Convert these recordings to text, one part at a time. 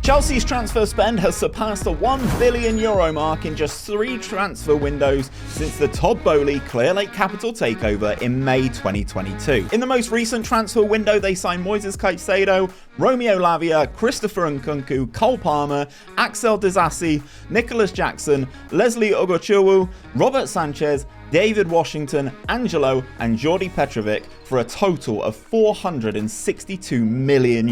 Chelsea's transfer spend has surpassed the €1 billion mark in just 3 transfer windows since the Todd Boehly Clearlake Capital takeover in May 2022. In the most recent transfer window, they signed Moises Caicedo, Romeo Lavia, Christopher Nkunku, 𝗕𝗨𝗬𝗜, Axel Disasi, Nicolas Jackson, Lesley Ugochukuw, Sanchez, Deivid Washington, Angelo and Djordje Petrovic for a total of €462 million.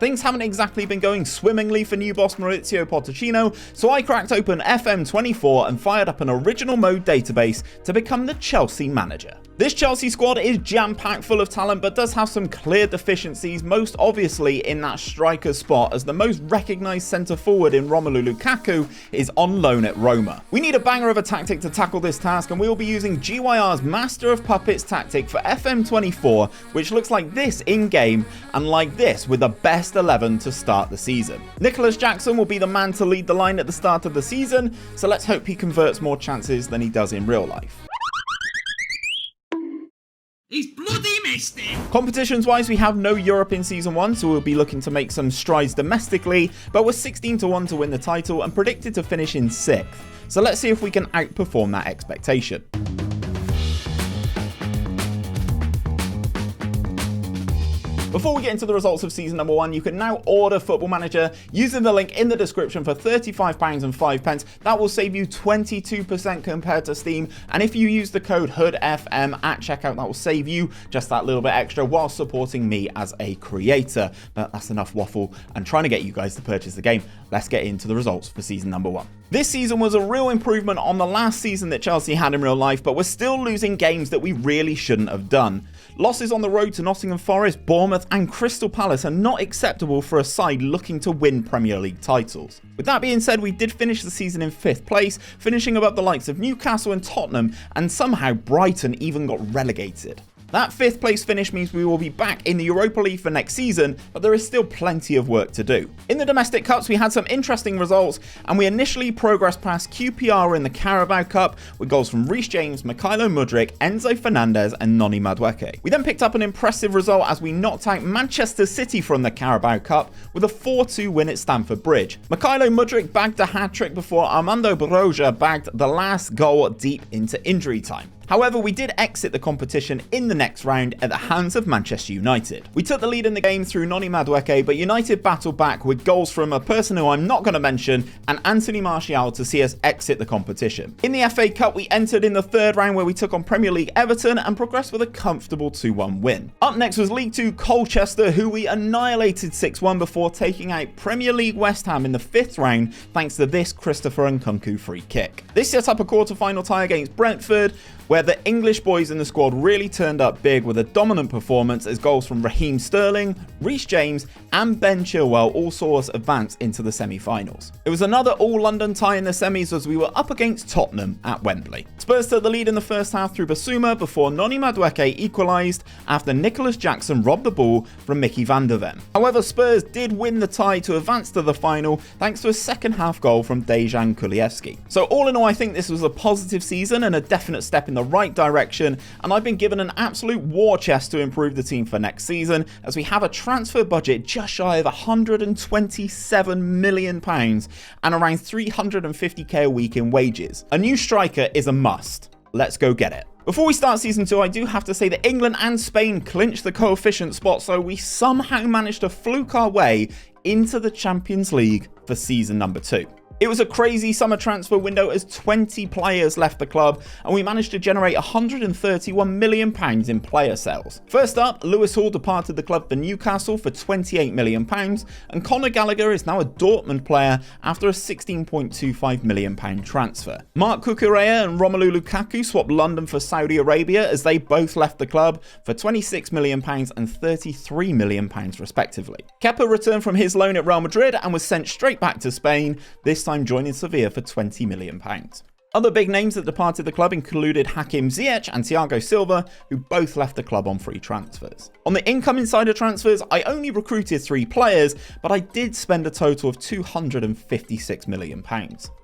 Things haven't exactly been going swimmingly for new boss Mauricio Pochettino, so I cracked open FM24 and fired up an original mode database to become the Chelsea manager. This Chelsea squad is jam-packed full of talent, but does have some clear deficiencies, most obviously in that striker spot, as the most recognised centre-forward in Romeo Lavia is on loan at Roma. We need a banger of a tactic to tackle this task, and we will be using GYR's Master of Puppets tactic for FM24, which looks like this in-game, and like this with the best 11 to start the season. Nicolas Jackson will be the man to lead the line at the start of the season, so let's hope he converts more chances than he does in real life. He's bloody missed it! Competitions-wise, we have no Europe in Season 1, so we'll be looking to make some strides domestically, but we're 16-1 to win the title and predicted to finish in 6th. So let's see if we can outperform that expectation. Before we get into the results of season number 1, you can now order Football Manager using the link in the description for £35.05. That will save you 22% compared to Steam. And if you use the code HOODFM at checkout, that will save you just that little bit extra while supporting me as a creator. But that's enough waffle and trying to get you guys to purchase the game. Let's get into the results for season number 1. This season was a real improvement on the last season that Chelsea had in real life, but we're still losing games that we really shouldn't have done. Losses on the road to Nottingham Forest, Bournemouth and Crystal Palace are not acceptable for a side looking to win Premier League titles. With that being said, we did finish the season in 5th place, finishing above the likes of Newcastle and Tottenham, and somehow Brighton even got relegated. That 5th place finish means we will be back in the Europa League for next season, but there is still plenty of work to do. In the domestic cups, we had some interesting results, and we initially progressed past QPR in the Carabao Cup with goals from Reece James, Mykhailo Mudryk, Enzo Fernandez and 𝗕𝗨𝗬𝗡𝗚. We then picked up an impressive result as we knocked out Manchester City from the Carabao Cup with a 4-2 win at Stamford Bridge. Mykhailo Mudryk bagged a hat-trick before Armando Broja bagged the last goal deep into injury time. However, we did exit the competition in the next round at the hands of Manchester United. We took the lead in the game through 𝗕𝗨𝗬𝗡𝗚, but United battled back with goals from a person who I'm not going to mention and Anthony Martial to see us exit the competition. In the FA Cup, we entered in the 3rd round where we took on Premier League Everton and progressed with a comfortable 2-1 win. Up next was League 2 Colchester, who we annihilated 6-1 before taking out Premier League West Ham in the 5th round thanks to this Christopher Nkunku free kick. This set up a quarter-final tie against Brentford, where the English boys in the squad really turned up big with a dominant performance as goals from Raheem Sterling, Reece James and Ben Chilwell all saw us advance into the semi-finals. It was another all-London tie in the semis as we were up against Tottenham at Wembley. Spurs took the lead in the first half through Basuma before 𝗕𝗨𝗬𝗡𝗚 equalised after Nicolas Jackson robbed the ball from Mickey van der Ven. However, Spurs did win the tie to advance to the final thanks to a second half goal from Dejan Kulusevski. So all in all, I think this was a positive season and a definite step in the right direction, and I've been given an absolute war chest to improve the team for next season as we have a transfer budget just shy of £127 million and around £350k a week in wages. A new striker is a must. Let's go get it. Before we start season 2, I do have to say that England and Spain clinched the coefficient spot, so we somehow managed to fluke our way into the Champions League for season number 2. It was a crazy summer transfer window as 20 players left the club and we managed to generate £131 million in player sales. First up, Lewis Hall departed the club for Newcastle for £28 million and Conor Gallagher is now a Dortmund player after a £16.25 million transfer. Marc Cucurella and Romelu Lukaku swapped London for Saudi Arabia as they both left the club for £26 million and £33 million respectively. Kepa returned from his loan at Real Madrid and was sent straight back to Spain, this time joining Sevilla for £20 million. Other big names that departed the club included Hakim Ziyech and Thiago Silva, who both left the club on free transfers. On the income insider transfers, I only recruited 3 players, but I did spend a total of £256 million.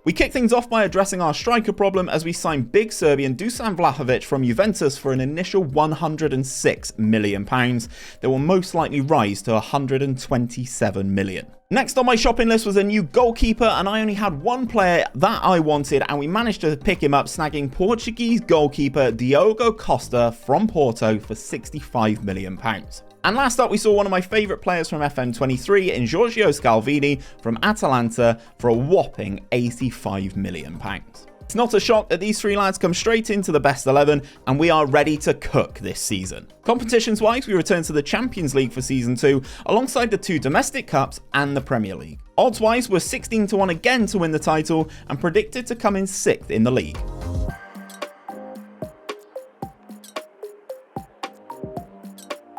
We kicked things off by addressing our striker problem as we signed big Serbian Dusan Vlahovic from Juventus for an initial £106 million that will most likely rise to £127 million. Next on my shopping list was a new goalkeeper, and I only had one player that I wanted, and we managed to pick him up, snagging Portuguese goalkeeper Diogo Costa from Porto for £65 million. And last up, we saw one of my favourite players from FM23 in Giorgio Scalvini from Atalanta for a whopping £85 million. It's not a shock that these three lads come straight into the best 11, and we are ready to cook this season. Competitions wise, we return to the Champions League for season 2, alongside the 2 domestic cups and the Premier League. Odds wise, we're 16-1 again to win the title, and predicted to come in 6th in the league.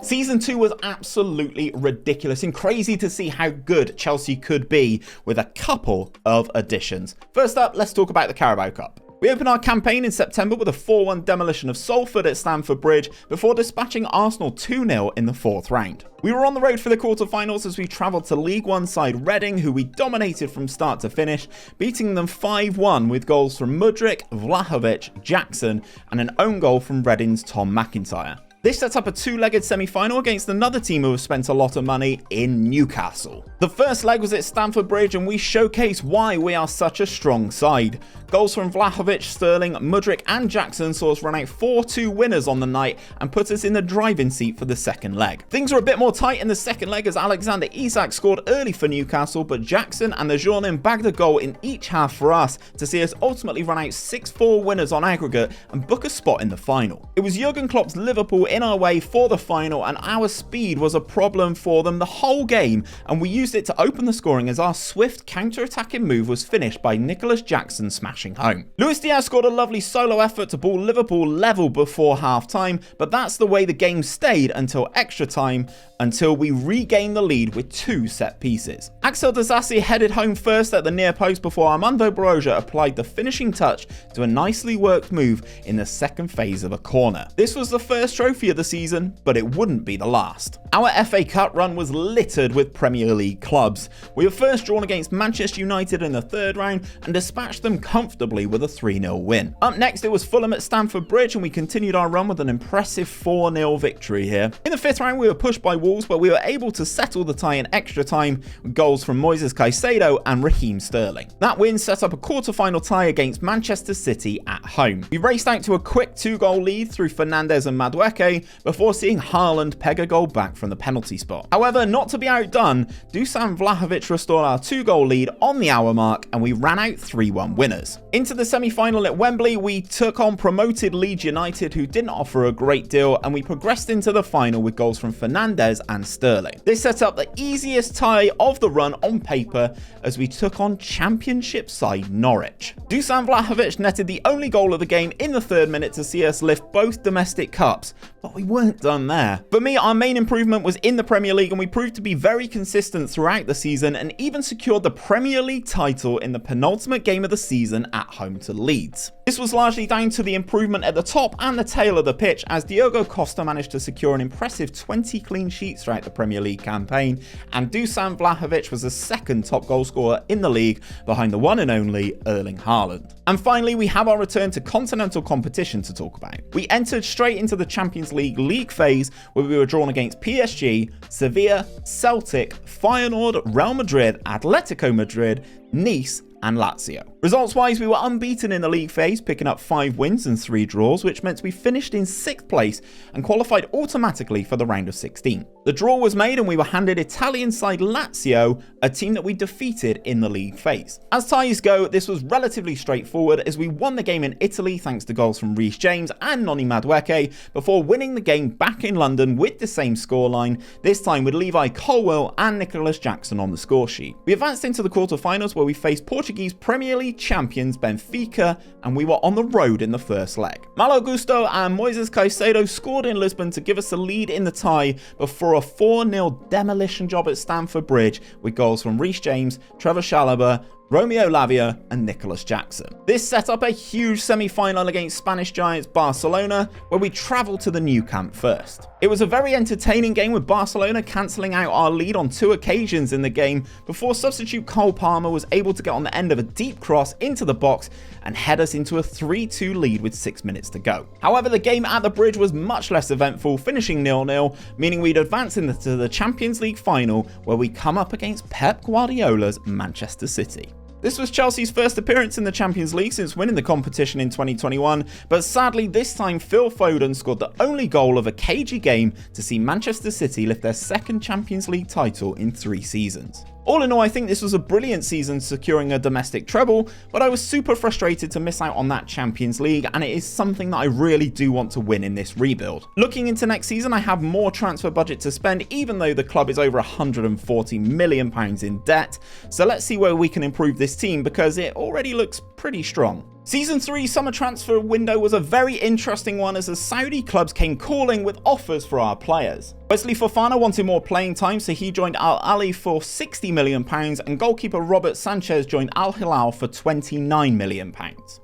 Season 2 was absolutely ridiculous and crazy to see how good Chelsea could be with a couple of additions. First up, let's talk about the Carabao Cup. We opened our campaign in September with a 4-1 demolition of Salford at Stamford Bridge before dispatching Arsenal 2-0 in the 4th round. We were on the road for the quarter-finals as we travelled to League One side Reading, who we dominated from start to finish, beating them 5-1 with goals from Mudryk, Vlahovic, Jackson and an own goal from Reading's Tom McIntyre. This sets up a 2-legged semi-final against another team who have spent a lot of money in Newcastle. The first leg was at Stamford Bridge, and we showcase why we are such a strong side. Goals from Vlahovic, Sterling, Mudryk and Jackson saw us run out 4-2 winners on the night and put us in the driving seat for the second leg. Things were a bit more tight in the second leg as Alexander Isak scored early for Newcastle, but Jackson and the 𝗕𝗨𝗬𝗓𝗓 bagged a goal in each half for us to see us ultimately run out 6-4 winners on aggregate and book a spot in the final. It was Jurgen Klopp's Liverpool in our way for the final, and our speed was a problem for them the whole game, and we used it to open the scoring as our swift counter-attacking move was finished by Nicolas Jackson smashing home. Luis Diaz scored a lovely solo effort to ball Liverpool level before half-time, but that's the way the game stayed until extra time, until we regained the lead with 2 set pieces. Axel Disasi headed home first at the near post before 𝗪𝗏𝗡𝗧 𝗏𝗏 applied the finishing touch to a nicely worked move in the second phase of a corner. This was the first trophy of the season, but it wouldn't be the last. Our FA Cup run was littered with Premier League clubs. We were first drawn against Manchester United in the 3rd round and dispatched them comfortably with a 3-0 win. Up next, it was Fulham at Stamford Bridge, and we continued our run with an impressive 4-0 victory here. In the 5th round, we were pushed by Wolves, but we were able to settle the tie in extra time with goals from Moises Caicedo and Raheem Sterling. That win set up a quarter-final tie against Manchester City at home. We raced out to a quick 2-goal lead through Fernandes and 𝗦𝗏𝗡𝗏 before seeing Haaland peg a goal back from the penalty spot. However, not to be outdone, Dusan Vlahovic restored our 2-goal lead on the hour mark, and we ran out 3-1 winners. Into the semi-final at Wembley, we took on promoted Leeds United, who didn't offer a great deal, and we progressed into the final with goals from Fernandes and Sterling. This set up the easiest tie of the run on paper as we took on Championship side Norwich. Dusan Vlahovic netted the only goal of the game in the 3rd minute to see us lift both domestic cups, but we weren't done there. For me, our main improvement was in the Premier League, and we proved to be very consistent throughout the season and even secured the Premier League title in the penultimate game of the season at home to Leeds. This was largely down to the improvement at the top and the tail of the pitch, as Diogo Costa managed to secure an impressive 20 clean sheets throughout the Premier League campaign, and Dusan Vlahovic was the 2nd top goal scorer in the league behind the one and only Erling Haaland. And finally, we have our return to continental competition to talk about. We entered straight into the Champions League phase, where we were drawn against PSG, Sevilla, Celtic, Feyenoord, Real Madrid, Atletico Madrid, Nice and Lazio. Results-wise, we were unbeaten in the league phase, picking up 5 wins and 3 draws, which meant we finished in 6th place and qualified automatically for the round of 16. The draw was made and we were handed Italian side Lazio, a team that we defeated in the league phase. As ties go, this was relatively straightforward as we won the game in Italy thanks to goals from Reece James and Noni Madueke before winning the game back in London with the same scoreline, this time with Levi Colwill and Nicolas Jackson on the score sheet. We advanced into the quarterfinals where we faced Portuguese Premier League champions Benfica, and we were on the road in the first leg. Malo Gusto and Moises Caicedo scored in Lisbon to give us a lead in the tie before a 4-0 demolition job at Stamford Bridge with goals from Reece James, Trevoh Chalobah, Romeo Lavia and Nicolas Jackson. This set up a huge semi-final against Spanish giants Barcelona, where we travelled to the Nou Camp first. It was a very entertaining game, with Barcelona cancelling out our lead on 2 occasions in the game before substitute 𝗕𝗨𝗬𝗜 was able to get on the end of a deep cross into the box and head us into a 3-2 lead with 6 minutes to go. However, the game at the Bridge was much less eventful, finishing 0-0, meaning we'd advance into the Champions League final, where we come up against Pep Guardiola's Manchester City. This was Chelsea's first appearance in the Champions League since winning the competition in 2021, but sadly this time Phil Foden scored the only goal of a cagey game to see Manchester City lift their second Champions League title in 3 seasons. All in all, I think this was a brilliant season, securing a domestic treble, but I was super frustrated to miss out on that Champions League, and it is something that I really do want to win in this rebuild. Looking into next season, I have more transfer budget to spend, even though the club is over £140 million in debt, so let's see where we can improve this team, because it already looks pretty strong. Season 3 summer transfer window was a very interesting one, as the Saudi clubs came calling with offers for our players. Wesley Fofana wanted more playing time, so he joined Al Ahly for £60 million, and goalkeeper Robert Sanchez joined Al Hilal for £29 million.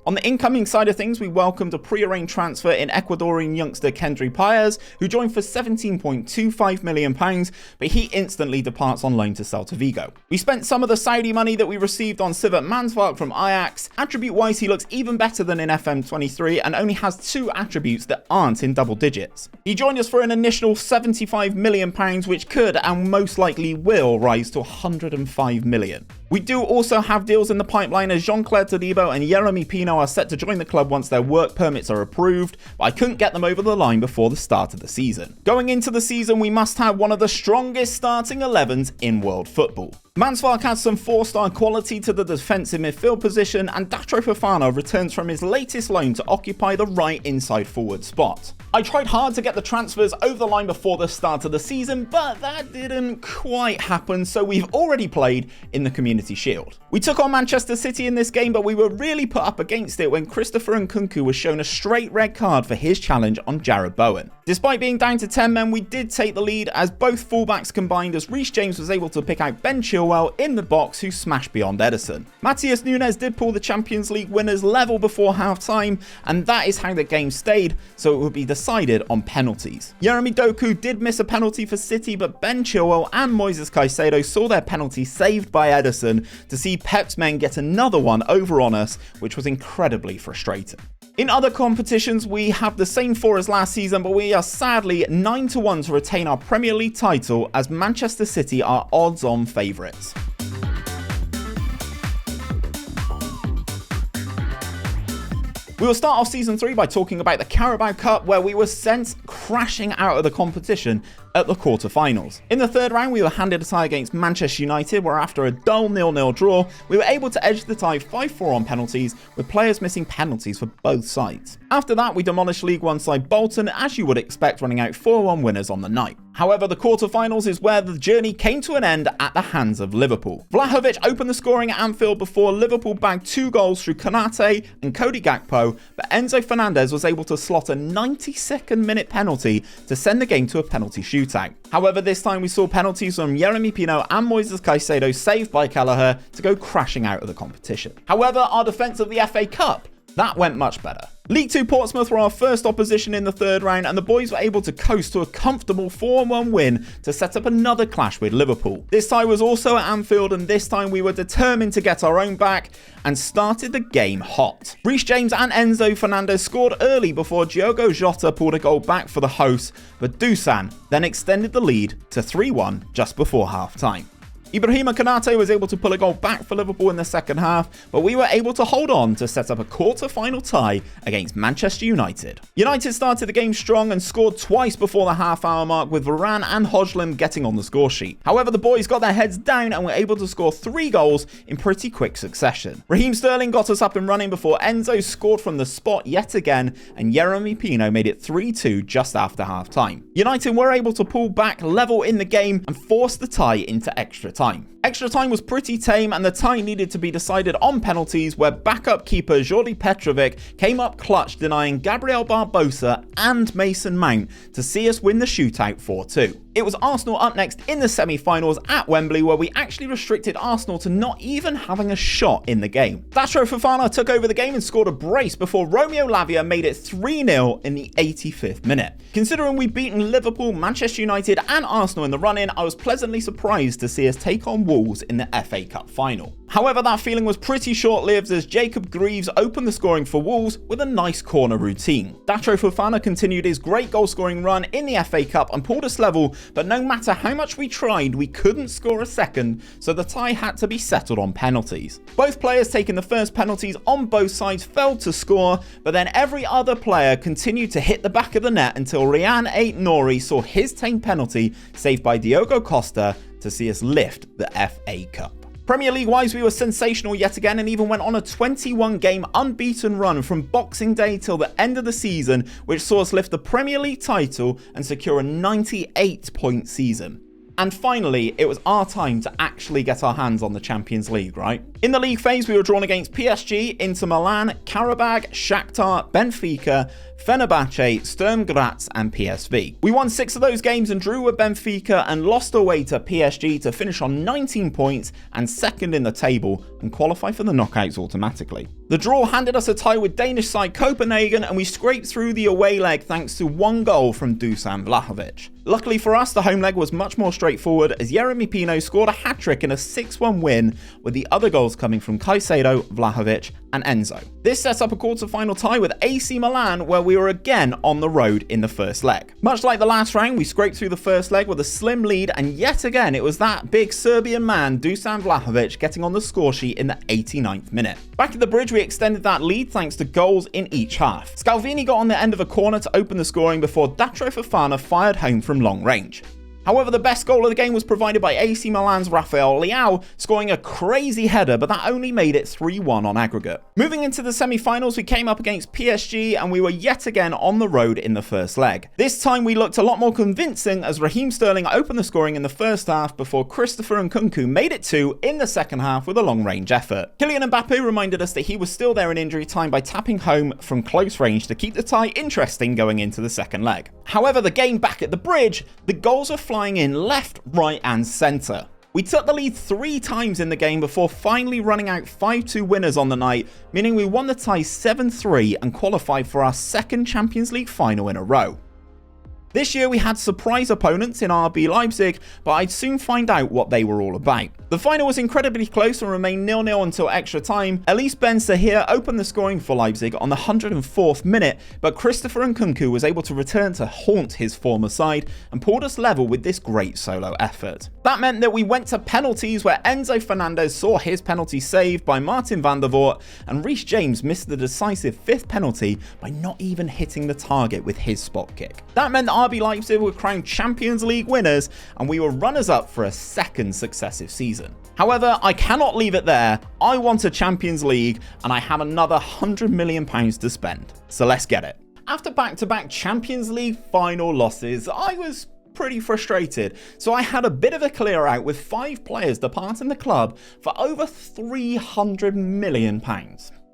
On the incoming side of things, we welcomed a pre-arranged transfer in Ecuadorian youngster 𝗕𝗓𝗓 who joined for £17.25 million, but he instantly departs on loan to Celta Vigo. We spent some of the Saudi money that we received on Sivert Mansvark from Ajax. Attribute-wise, he looks even better than in FM23 and only has 2 attributes that aren't in double digits. He joined us for an initial £75 million, which could and most likely will rise to £105 million. We do also have deals in the pipeline, as Jean-Claude Todibo and Yeremy Pino are set to join the club once their work permits are approved, but I couldn't get them over the line before the start of the season. Going into the season, we must have one of the strongest starting 11s in world football. Mansvark has some 4-star quality to the defensive midfield position, and Datro Fofana returns from his latest loan to occupy the right inside forward spot. I tried hard to get the transfers over the line before the start of the season, but that didn't quite happen, so we've already played in the Community Shield. We took on Manchester City in this game, but we were really put up against it when Christopher Nkunku was shown a straight red card for his challenge on Jarrod Bowen. Despite being down to 10 men, we did take the lead, as both fullbacks combined, as Reece James was able to pick out Ben Chilwell in the box, who smashed beyond Ederson. Matheus Nunes did pull the Champions League winners level before half-time, and that is how the game stayed, so it would be decided on penalties. Yeremy Doku did miss a penalty for City, but Ben Chilwell and Moises Caicedo saw their penalty saved by Ederson to see Pep's men get another one over on us, which was incredibly frustrating. In other competitions, we have the same 4 as last season, but we are sadly 9-1 to retain our Premier League title, as Manchester City are odds-on favourites. We will start off Season 3 by talking about the Carabao Cup, where we were sent crashing out of the competition at the quarter-finals. In the 3rd round, we were handed a tie against Manchester United, where after a dull 0-0 draw, we were able to edge the tie 5-4 on penalties, with players missing penalties for both sides. After that, we demolished League One side Bolton, as you would expect, running out 4-1 winners on the night. However, the quarter-finals is where the journey came to an end at the hands of Liverpool. Vlahovic opened the scoring at Anfield before Liverpool bagged 2 goals through 𝗕𝗓𝗓 and Cody Gakpo, but Enzo Fernandez was able to slot a 92nd minute penalty to send the game to a penalty shootout. However, this time we saw penalties from Yeremy Pino and Moises Caicedo saved by Kelleher to go crashing out of the competition. However, our defence of the FA Cup, that went much better. League 2 Portsmouth were our first opposition in the 3rd round, and the boys were able to coast to a comfortable 4-1 win to set up another clash with Liverpool. This tie was also at Anfield, and this time we were determined to get our own back and started the game hot. Reece James and Enzo Fernandez scored early before Diogo Jota pulled a goal back for the hosts, but Dusan then extended the lead to 3-1 just before half-time. Ibrahima Konaté was able to pull a goal back for Liverpool in the 2nd half, but we were able to hold on to set up a quarter-final tie against Manchester United. United started the game strong and scored twice before the half-hour mark, with Varane and 𝗕𝗏𝗏 getting on the score sheet. However, the boys got their heads down and were able to score 3 goals in pretty quick succession. Raheem Sterling got us up and running before Enzo scored from the spot yet again, and Yeremy Pino made it 3-2 just after half-time. United were able to pull back level in the game and force the tie into extra time. Extra time was pretty tame, and the tie needed to be decided on penalties, where backup keeper Djordje Petrovic came up clutch, denying Gabriel Barbosa and Mason Mount to see us win the shootout 4-2. It was Arsenal up next in the semi-finals at Wembley, where we actually restricted Arsenal to not even having a shot in the game. 𝗕𝗨𝗬𝗓 Fofana took over the game and scored a brace before Romeo Lavia made it 3-0 in the 85th minute. Considering we'd beaten Liverpool, Manchester United and Arsenal in the run-in, I was pleasantly surprised to see us take on Wolves in the FA Cup final. However, that feeling was pretty short-lived as Jacob Greaves opened the scoring for Wolves with a nice corner routine. 𝗕𝗨𝗬𝗓 Fofana continued his great goal-scoring run in the FA Cup and pulled us level, but no matter how much we tried, we couldn't score a second, so the tie had to be settled on penalties. Both players taking the first penalties on both sides failed to score, but then every other player continued to hit the back of the net until Ryan Ait-Nouri saw his 10th penalty saved by Diogo Costa to see us lift the FA Cup. Premier League wise, we were sensational yet again and even went on a 21 game unbeaten run from Boxing Day till the end of the season, which saw us lift the Premier League title and secure a 98-point season. And finally, it was our time to actually get our hands on the Champions League, right? In the league phase, we were drawn against PSG, Inter Milan, Qarabag, Shakhtar, Benfica, Fenerbahce, Sturm Graz and PSV. We won 6 of those games and drew with Benfica and lost away to PSG to finish on 19 points and second in the table and qualify for the knockouts automatically. The draw handed us a tie with Danish side Copenhagen and we scraped through the away leg thanks to 1 goal from Dusan Vlahovic. Luckily for us, the home leg was much more straightforward as Yeremy Pino scored a hat-trick in a 6-1 win, with the other goals coming from Caicedo, Vlahovic and Enzo. This sets up a quarter-final tie with AC Milan, where we were again on the road in the first leg. Much like the last round, we scraped through the first leg with a slim lead, and yet again it was that big Serbian man Dusan Vlahovic getting on the score sheet in the 89th minute. Back at the bridge, we extended that lead thanks to goals in each half. Scalvini got on the end of a corner to open the scoring before 𝗕𝗨𝗬𝗓 Fofana fired home from long range. However, the best goal of the game was provided by AC Milan's Rafael Leão, scoring a crazy header, but that only made it 3-1 on aggregate. Moving into the semi-finals, we came up against PSG and we were yet again on the road in the first leg. This time we looked a lot more convincing as Raheem Sterling opened the scoring in the first half before Christopher Nkunku made it 2 in the second half with a long-range effort. Kylian Mbappe reminded us that he was still there in injury time by tapping home from close range to keep the tie interesting going into the second leg. However, the game back at the bridge, the goals were flying in left, right and centre. We took the lead 3 times in the game before finally running out 5-2 winners on the night, meaning we won the tie 7-3 and qualified for our second Champions League final in a row. This year we had surprise opponents in RB Leipzig, but I'd soon find out what they were all about. The final was incredibly close and remained 0-0 until extra time. Elise Ben Sahir opened the scoring for Leipzig on the 104th minute, but Christopher Nkunku was able to return to haunt his former side and pulled us level with this great solo effort. That meant that we went to penalties where Enzo Fernandez saw his penalty saved by Martin van der Voort and Reece James missed the decisive 5th penalty by not even hitting the target with his spot kick. That meant that RB Leipzig were crowned Champions League winners and we were runners-up for a second successive season. However, I cannot leave it there. I want a Champions League and I have another £100 million to spend. So let's get it. After back-to-back Champions League final losses, I was pretty frustrated, so I had a bit of a clear out with 5 players departing the club for over £300 million.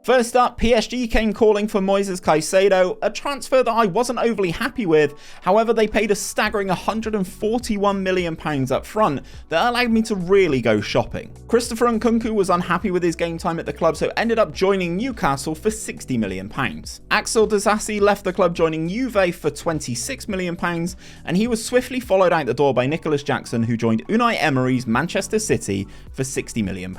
First up, PSG came calling for Moises Caicedo, a transfer that I wasn't overly happy with. However, they paid a staggering £141 million up front that allowed me to really go shopping. Christopher Nkunku was unhappy with his game time at the club, so ended up joining Newcastle for £60 million. Axel Disasi left the club joining Juve for £26 million, and he was swiftly followed out the door by Nicolas Jackson, who joined Unai Emery's Manchester City for £60 million.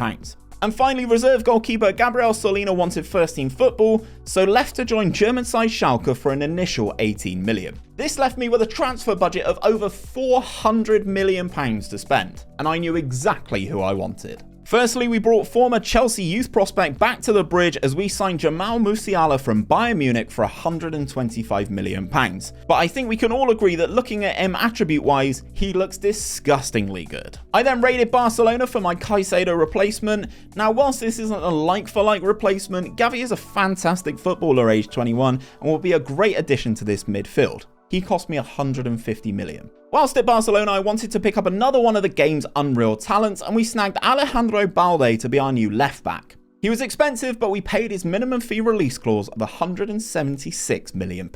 And finally, reserve goalkeeper Gabriel Solina wanted first-team football, so left to join German side Schalke for an initial £18 million. This left me with a transfer budget of over £400 million to spend, and I knew exactly who I wanted. Firstly, we brought former Chelsea youth prospect back to the bridge as we signed Jamal Musiala from Bayern Munich for £125 million. But I think we can all agree that looking at him attribute-wise, he looks disgustingly good. I then raided Barcelona for my Caicedo replacement. Now, whilst this isn't a like-for-like replacement, Gavi is a fantastic footballer aged 21 and will be a great addition to this midfield. He cost me £150 million. Whilst at Barcelona, I wanted to pick up another one of the game's unreal talents, and we snagged Alejandro Balde to be our new left back. He was expensive, but we paid his minimum fee release clause of £176 million.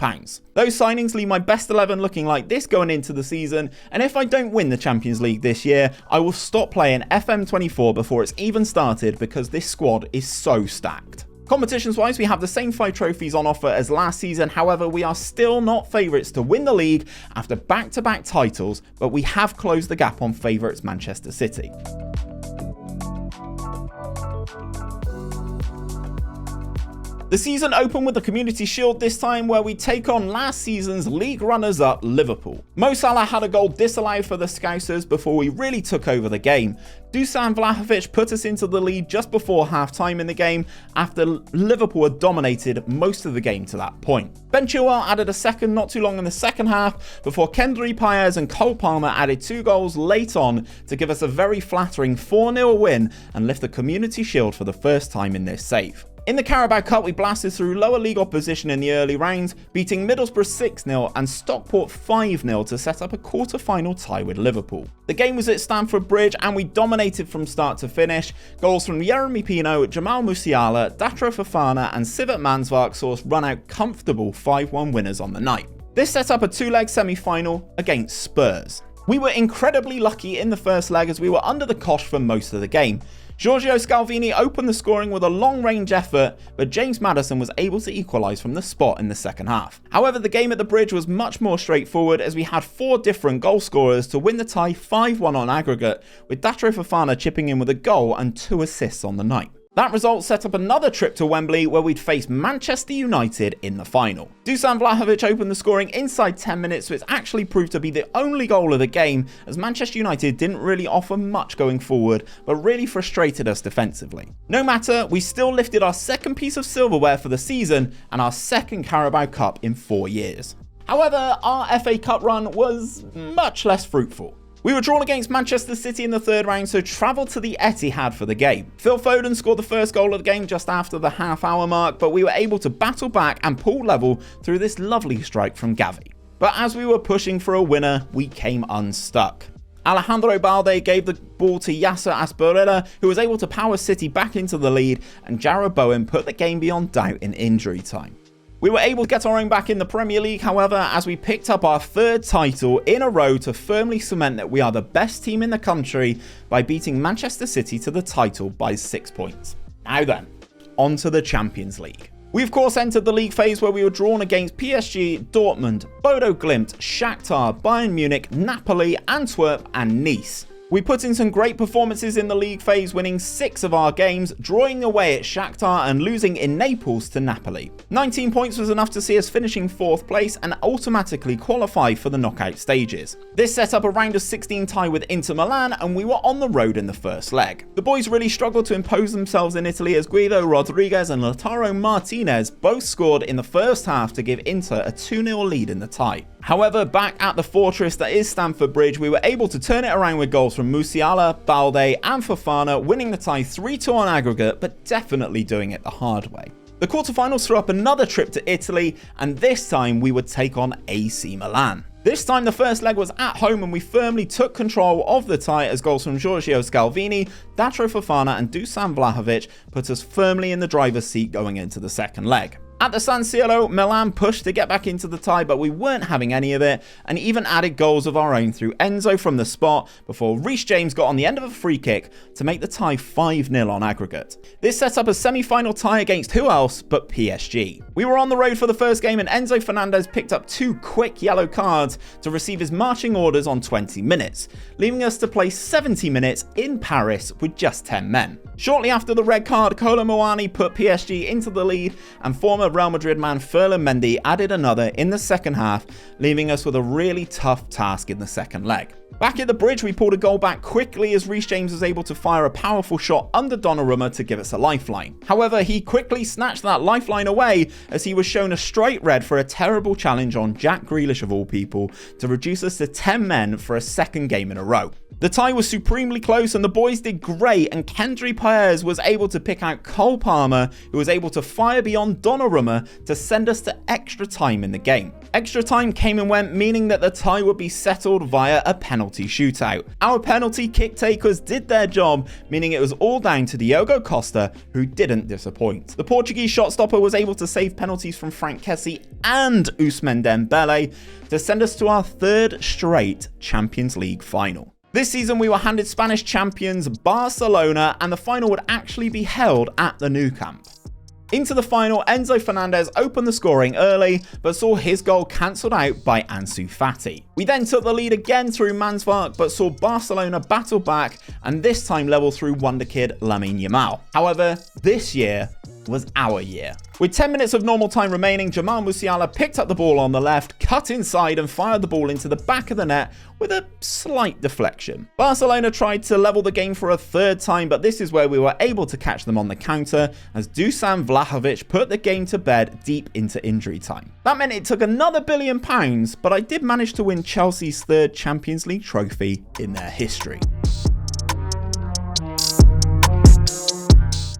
Those signings leave my best 11 looking like this going into the season, and if I don't win the Champions League this year, I will stop playing FM24 before it's even started because this squad is so stacked. Competitions wise, we have the same 5 trophies on offer as last season, however we are still not favourites to win the league after back-to-back titles, but we have closed the gap on favourites Manchester City. The season opened with the Community Shield this time, where we take on last season's league runners-up Liverpool. Mo Salah had a goal disallowed for the Scousers before we really took over the game. Dusan Vlahovic put us into the lead just before half-time in the game after Liverpool had dominated most of the game to that point. Ben Chilwell added a second not too long in the second half before 𝗕𝗨𝗚𝗓 and Cole Palmer added 2 goals late on to give us a very flattering 4-0 win and lift the Community Shield for the first time in this save. In the Carabao Cup, we blasted through lower league opposition in the early rounds, beating Middlesbrough 6-0 and Stockport 5-0 to set up a quarter-final tie with Liverpool. The game was at Stamford Bridge and we dominated from start to finish. Goals from Yeremy Pino, Jamal Musiala, Datro Fofana and Sivert Mannsvark saw us run out comfortable 5-1 winners on the night. This set up a 2-leg semi-final against Spurs. We were incredibly lucky in the first leg as we were under the cosh for most of the game. Giorgio Scalvini opened the scoring with a long-range effort, but James Maddison was able to equalise from the spot in the second half. However, the game at the Bridge was much more straightforward as we had 4 different goal scorers to win the tie 5-1 on aggregate, with Datro Fofana chipping in with a goal and 2 assists on the night. That result set up another trip to Wembley where we'd face Manchester United in the final. Dusan Vlahovic opened the scoring inside 10 minutes, which actually proved to be the only goal of the game as Manchester United didn't really offer much going forward, but really frustrated us defensively. No matter, we still lifted our second piece of silverware for the season and our second Carabao Cup in 4 years. However, our FA Cup run was much less fruitful. We were drawn against Manchester City in the third round, so travelled to the Etihad for the game. Phil Foden scored the first goal of the game just after the half-hour mark, but we were able to battle back and pull level through this lovely strike from Gavi. But as we were pushing for a winner, we came unstuck. Alejandro Balde gave the ball to Yasser Asperilla, who was able to power City back into the lead, and Jarrod Bowen put the game beyond doubt in injury time. We were able to get our own back in the Premier League, however, as we picked up our 3rd title in a row to firmly cement that we are the best team in the country by beating Manchester City to the title by 6 points. Now then, on to the Champions League. We of course entered the league phase where we were drawn against PSG, Dortmund, Bodo Glimt, Shakhtar, Bayern Munich, Napoli, Antwerp and Nice. We put in some great performances in the league phase, winning 6 of our games, drawing away at Shakhtar and losing in Naples to Napoli. 19 points was enough to see us finishing 4th place and automatically qualify for the knockout stages. This set up a round of 16 tie with Inter Milan and we were on the road in the first leg. The boys really struggled to impose themselves in Italy as Guido Rodriguez and Lautaro Martinez both scored in the first half to give Inter a 2-0 lead in the tie. However, back at the fortress that is Stamford Bridge, we were able to turn it around with goals from Musiala, Balde and Fofana, winning the tie 3-2 on aggregate, but definitely doing it the hard way. The quarterfinals threw up another trip to Italy, and this time we would take on AC Milan. This time the first leg was at home and we firmly took control of the tie as goals from Giorgio Scalvini, Datro Fofana and Dusan Vlahovic put us firmly in the driver's seat going into the second leg. At the San Siro, Milan pushed to get back into the tie, but we weren't having any of it, and even added goals of our own through Enzo from the spot before Reece James got on the end of a free kick to make the tie 5-0 on aggregate. This set up a semi-final tie against who else but PSG. We were on the road for the first game and Enzo Fernandez picked up 2 quick yellow cards to receive his marching orders on 20 minutes, leaving us to play 70 minutes in Paris with just 10 men. Shortly after the red card, Kolo Muani put PSG into the lead and former Real Madrid man Ferland Mendy added another in the second half, leaving us with a really tough task in the second leg. Back at the Bridge, we pulled a goal back quickly as Reece James was able to fire a powerful shot under Donnarumma to give us a lifeline. However, he quickly snatched that lifeline away as he was shown a straight red for a terrible challenge on Jack Grealish of all people to reduce us to 10 men for a second game in a row. The tie was supremely close and the boys did great, and 𝗕𝗏𝗄𝗓 was able to pick out Cole Palmer, who was able to fire beyond Donnarumma to send us to extra time in the game. Extra time came and went, meaning that the tie would be settled via a penalty shootout. Our penalty kick takers did their job, meaning it was all down to Diogo Costa, who didn't disappoint. The Portuguese shot stopper was able to save penalties from Frank Kessie and Ousmane Dembele to send us to our third straight Champions League final. This season we were handed Spanish champions Barcelona, and the final would actually be held at the Nou Camp. Into the final, Enzo Fernandez opened the scoring early, but saw his goal cancelled out by Ansu Fati. We then took the lead again through 𝗪𝗏𝗏, but saw Barcelona battle back, and this time level through wonder kid Lamine Yamal. However, this year was our year. With 10 minutes of normal time remaining, Jamal Musiala picked up the ball on the left, cut inside and fired the ball into the back of the net with a slight deflection. Barcelona tried to level the game for a third time, but this is where we were able to catch them on the counter as Dusan Vlahovic put the game to bed deep into injury time. That meant it took another £1 billion, but I did manage to win Chelsea's third Champions League trophy in their history.